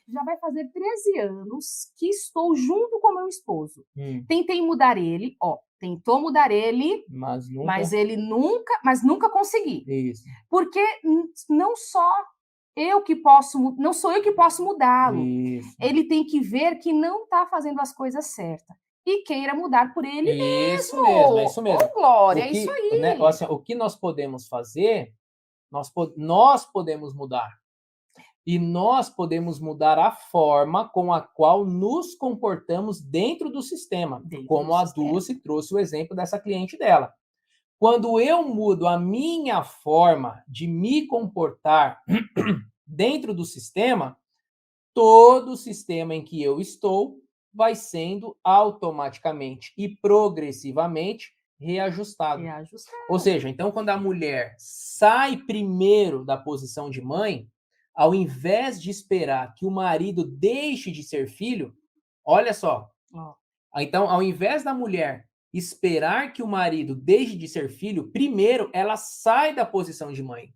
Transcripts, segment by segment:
Já vai fazer 13 anos que estou junto com meu esposo. Hum. Tentei mudar ele, ó, tentou mudar ele, Mas mas nunca. ele nunca consegui. Isso, Porque não só não sou eu que posso mudá-lo. isso. Ele tem que ver que não está fazendo as coisas certas e queira mudar por ele Isso mesmo, é mesmo. isso mesmo. Ô, Glória, O é isso que, né, aí. assim, o que nós podemos fazer, nós podemos mudar. E nós podemos mudar a forma com a qual nos comportamos dentro do sistema, Dentro do como a sistema. Dulce trouxe o exemplo dessa cliente dela. Quando eu mudo a minha forma de me comportar dentro do sistema, todo o sistema em que eu estou vai sendo automaticamente e progressivamente reajustado. Ou Reajustado. seja, então quando a mulher sai primeiro da posição de mãe, ao invés de esperar que o marido deixe de ser filho, olha só, Ó, então ao invés da mulher esperar que o marido deixe de ser filho, primeiro ela sai da posição de mãe.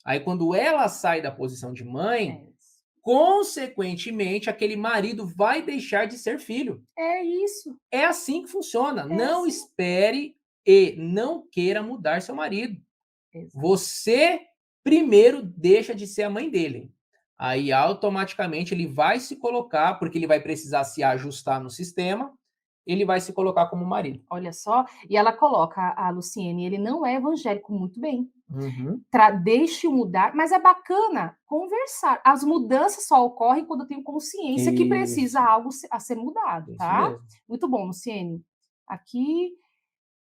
Aí quando ela sai da posição de mãe, é isso. consequentemente, aquele marido vai deixar de ser filho. É isso. É assim que funciona. É Não assim. espere e não queira mudar seu marido. Exato. Você primeiro deixa de ser a mãe dele. Aí automaticamente ele vai se colocar, porque ele vai precisar se ajustar no sistema, ele vai se colocar como marido. Olha só, e ela coloca a Luciene, ele não é evangélico, muito bem. Uhum. Deixe-o mudar, mas é bacana conversar. As mudanças só ocorrem quando eu tenho consciência que precisa Isso, algo a ser mudado, isso tá? mesmo. Muito bom, Luciene. Aqui.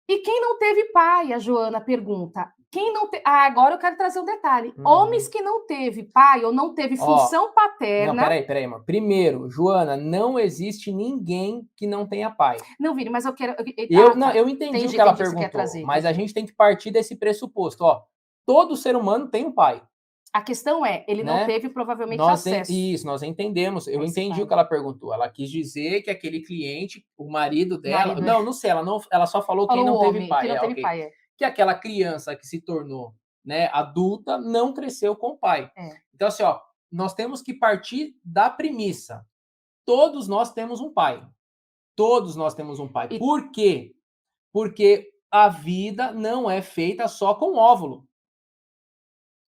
E quem não teve pai? A Joana pergunta. Quem não te... Ah, agora eu quero trazer um detalhe. Homens Uhum. que não teve pai ou não teve Ó, função não, paterna. peraí, mano. Primeiro, Joana, não existe ninguém que não tenha pai. Não, Vini, mas eu quero. Eu, não, Tá. eu entendi o Entendi, que ela entendi o que você quer perguntou, trazer. mas a Entendi. gente tem que partir desse pressuposto, ó. Todo ser humano tem um pai, A questão é, ele não né? teve provavelmente acesso Isso, nós entendemos. a Eu esse entendi o pai. que ela perguntou. Ela quis dizer que aquele cliente, o marido dela, Marido não sei, ela não, ela só falou quem falou o não teve homem que pai. não É, teve ok. pai. É. Que aquela criança que se tornou, né, adulta não cresceu com o pai. É. Então assim, ó, nós temos que partir da premissa. Todos nós temos um pai. Todos nós temos um pai. E Por quê? Porque a vida não é feita só com óvulo.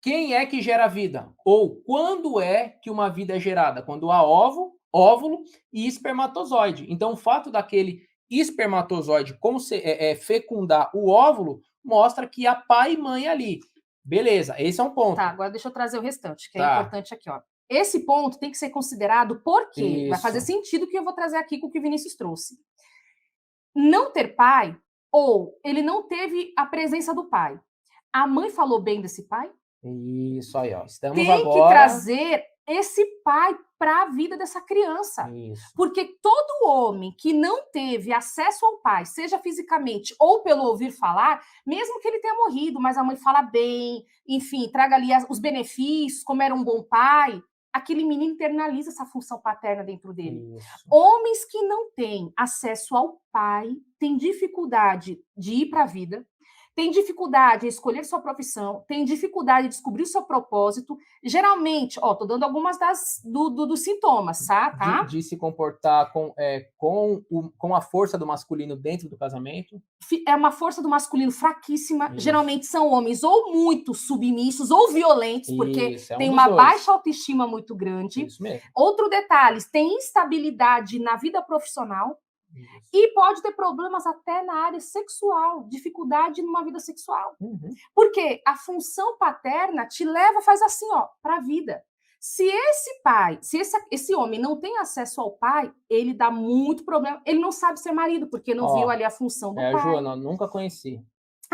Quem é que gera vida? Ou quando é que uma vida é gerada? Quando há óvulo e espermatozoide. Então, o fato daquele espermatozoide fecundar o óvulo mostra que há pai e mãe ali. Beleza, esse é um tá, ponto. agora deixa eu trazer o restante, que é Tá, importante aqui, ó. Esse ponto tem que ser considerado porque vai fazer isso. sentido o que eu vou trazer aqui com o que o Vinícius trouxe. Não ter pai, ou ele não teve a presença do pai. A mãe falou bem desse pai? Isso aí, ó. Estamos Tem que agora. trazer esse pai para a vida dessa criança. Isso. Porque todo homem que não teve acesso ao pai, seja fisicamente ou pelo ouvir falar, mesmo que ele tenha morrido, mas a mãe fala bem, enfim, traga ali os benefícios, como era um bom pai, aquele menino internaliza essa função paterna dentro dele. Isso. Homens que não têm acesso ao pai têm dificuldade de ir para a vida, tem dificuldade em escolher sua profissão, tem dificuldade em descobrir o seu propósito. Geralmente, ó, tô dando algumas dos sintomas, tá? De se comportar com a força do masculino dentro do casamento. É uma força do masculino fraquíssima. Isso. Geralmente são homens ou muito submissos ou violentos, porque Isso, é um tem dos uma dois. baixa autoestima muito grande. Isso mesmo. Outro detalhe, tem instabilidade na vida profissional. Isso. E pode ter problemas até na área sexual, dificuldade numa vida sexual. Uhum. Porque a função paterna te leva, faz assim, ó, para a vida. Se esse pai, se esse homem não tem acesso ao pai, ele dá muito problema. Ele não sabe ser marido, porque não viu Ó, ali a função do é a pai. Joana, eu nunca conheci.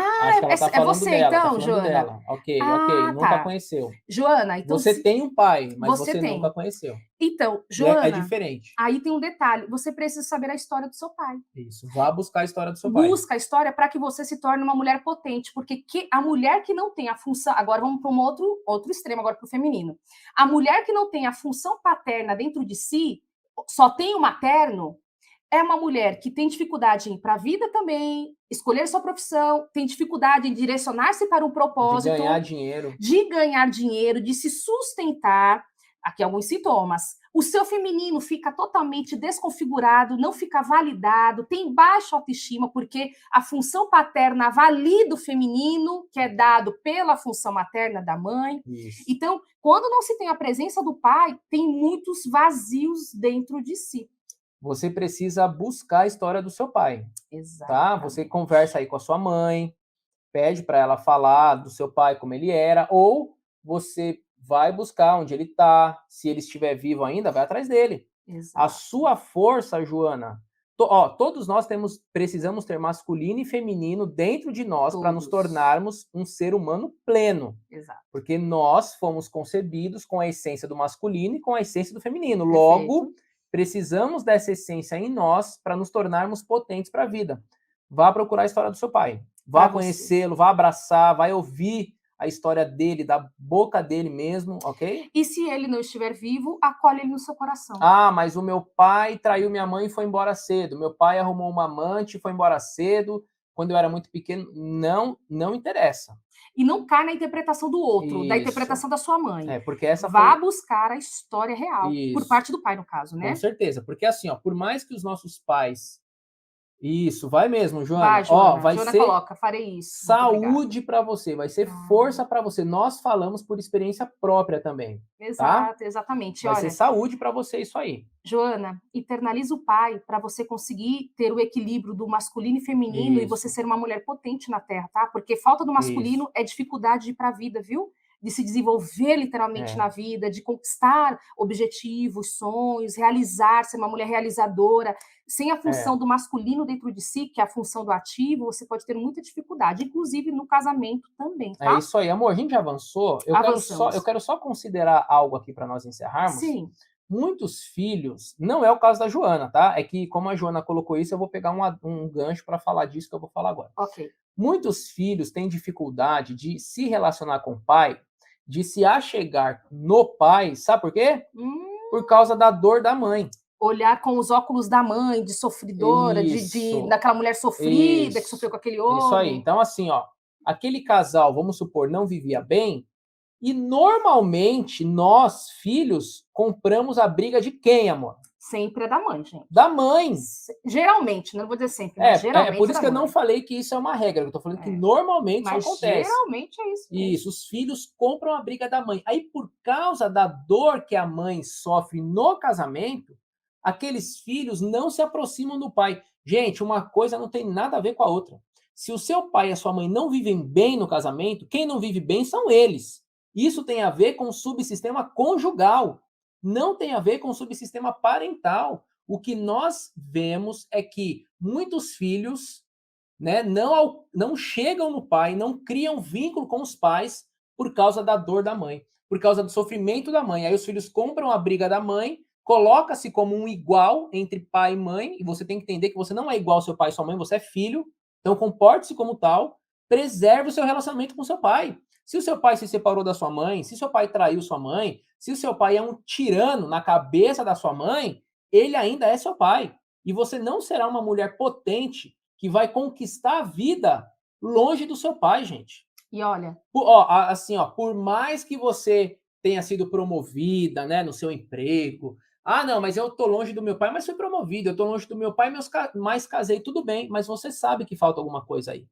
Acho Ah, que ela tá é falando você dela, tá então, falando Joana? dela. Ok, ok, Ah, nunca tá. conheceu. Joana, então Você tem um pai, mas você você nunca tem. conheceu. Então, E é Joana, diferente. aí tem um detalhe. Você precisa saber a história do seu pai. Isso. Vá buscar a história do seu pai. Busca a história para que você se torne uma mulher potente, porque a mulher que não tem a função, agora vamos para um outro extremo, agora para o feminino. A mulher que não tem a função paterna dentro de si, só tem o materno, é uma mulher que tem dificuldade em ir para a vida também, escolher sua profissão, tem dificuldade em direcionar-se para um De ganhar propósito, dinheiro. de ganhar dinheiro, de se sustentar, Aqui alguns sintomas. O seu feminino fica totalmente desconfigurado, não fica validado, tem baixa autoestima, porque a função paterna valida o feminino, que é dado pela função materna da mãe. Isso. Então, quando não se tem a presença do pai, tem muitos vazios dentro de si. Você precisa buscar a história do seu pai, tá? Você Exatamente. conversa aí com a sua mãe, pede para ela falar do seu pai, como ele era, ou você vai buscar onde ele está, se ele estiver vivo ainda, vai atrás dele. A Exato. sua força, Joana, todos nós precisamos ter masculino e feminino dentro de nós para nos Todos. tornarmos um ser humano pleno. Exato. Porque nós fomos concebidos com a essência do masculino e com a essência do feminino. Perfeito. Logo, precisamos dessa essência em nós para nos tornarmos potentes para a vida. Vá procurar a história do seu pai. Vá Pra você. conhecê-lo, vá abraçar, vai ouvir a história dele, da boca dele mesmo, ok? E se ele não estiver vivo, acolhe ele no seu coração. Ah, mas o meu pai traiu minha mãe e foi embora cedo. Meu pai arrumou uma amante e foi embora cedo, quando eu era muito pequeno. Não interessa. E não cai na interpretação do outro, da Isso. interpretação da sua mãe. É, porque essa Vá foi... buscar a história real, por Isso. parte do pai, no caso, né? Com certeza, porque assim, ó, por mais que os nossos pais... Isso, vai mesmo, Joana. Vai, Joana. Ó, vai Joana ser coloca, farei isso. saúde para você, vai ser força para você. Nós falamos por experiência própria também, tá? Exato, exatamente. Vai Olha, ser saúde para você isso aí. Joana, internaliza o pai para você conseguir ter o equilíbrio do masculino e feminino e você Isso. ser uma mulher potente na Terra, tá? Porque falta do masculino Isso. é dificuldade de ir para a vida, viu? De se desenvolver literalmente na vida, de conquistar objetivos, sonhos, realizar, ser uma mulher realizadora. Sem a função do masculino dentro de si, que é a função do ativo, você pode ter muita dificuldade, inclusive no casamento também, tá? É isso aí, amor. A gente avançou. Eu quero só considerar algo aqui para nós encerrarmos. Sim. Muitos filhos, não é o caso da Joana, tá? É que como a Joana colocou isso, eu vou pegar um gancho para falar disso que eu vou falar agora. Ok. Muitos filhos têm dificuldade de se relacionar com o pai, de se achegar no pai, sabe por quê? Por causa da dor da mãe. Olhar com os óculos da mãe, de sofridora, daquela mulher sofrida, que sofreu com aquele homem. Isso aí. Então, assim, ó, aquele casal, vamos supor, não vivia bem, e normalmente nós, filhos, compramos a briga de quem, amor? Sempre é da mãe, gente. Da mãe. Geralmente, não vou dizer sempre, mas geralmente é por isso que eu não falei que isso é uma regra, eu tô falando que normalmente isso acontece. Geralmente é isso mesmo. Isso, os filhos compram a briga da mãe. Aí, por causa da dor que a mãe sofre no casamento, aqueles filhos não se aproximam do pai. Gente, uma coisa não tem nada a ver com a outra. Se o seu pai e a sua mãe não vivem bem no casamento, quem não vive bem são eles. Isso tem a ver com o subsistema conjugal, não tem a ver com o subsistema parental. O que nós vemos é que muitos filhos, né, não chegam no pai, não criam vínculo com os pais por causa da dor da mãe, por causa do sofrimento da mãe. Aí os filhos compram a briga da mãe, coloca-se como um igual entre pai e mãe, e você tem que entender que você não é igual ao seu pai e sua mãe, você é filho, então comporte-se como tal, preserve o seu relacionamento com seu pai. Se o seu pai se separou da sua mãe, se seu pai traiu sua mãe, se o seu pai é um tirano na cabeça da sua mãe, ele ainda é seu pai. E você não será uma mulher potente que vai conquistar a vida longe do seu pai, gente. E olha, por mais que você tenha sido promovida, né, no seu emprego, não, mas eu tô longe do meu pai, mas fui promovido, eu tô longe do meu pai, mas casei, tudo bem, mas você sabe que falta alguma coisa aí.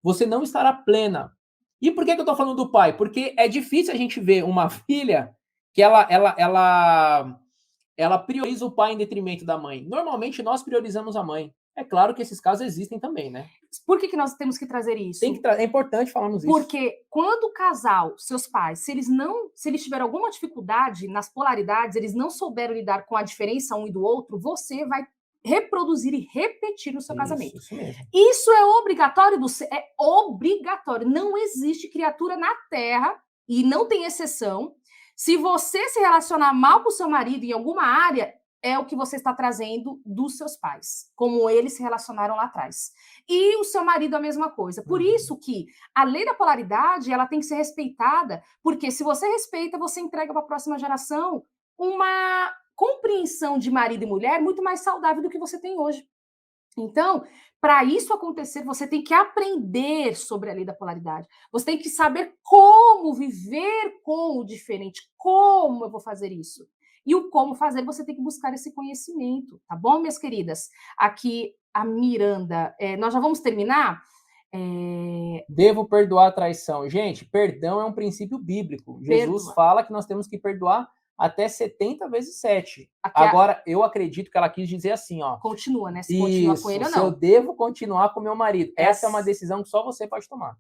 Você não estará plena. E por que eu tô falando do pai? Porque é difícil a gente ver uma filha que ela prioriza o pai em detrimento da mãe. Normalmente nós priorizamos a mãe. É claro que esses casos existem também, né? Por que nós temos que trazer isso? É importante falarmos isso. Porque quando o casal, seus pais, se eles tiveram alguma dificuldade nas polaridades, eles não souberam lidar com a diferença um e do outro, você vai reproduzir e repetir no seu casamento. Isso mesmo. Isso é obrigatório é obrigatório. Não existe criatura na Terra, e não tem exceção. Se você se relacionar mal com o seu marido em alguma área, é o que você está trazendo dos seus pais, como eles se relacionaram lá atrás. E o seu marido a mesma coisa. Por isso que a lei da polaridade, ela tem que ser respeitada, porque se você respeita, você entrega para a próxima geração uma compreensão de marido e mulher muito mais saudável do que você tem hoje. Então, para isso acontecer, você tem que aprender sobre a lei da polaridade. Você tem que saber como viver com o diferente, como eu vou fazer isso. E o como fazer, você tem que buscar esse conhecimento, tá bom, minhas queridas? Aqui a Miranda, nós já vamos terminar? Devo perdoar a traição. Gente, perdão é um princípio bíblico. Jesus Perdoa. fala que nós temos que perdoar até 70 vezes 7. Aqui Agora, eu acredito que ela quis dizer assim, ó. continua, né? Se continua com ele ou Se eu não. devo continuar com meu marido. Essa é uma decisão que só você pode tomar.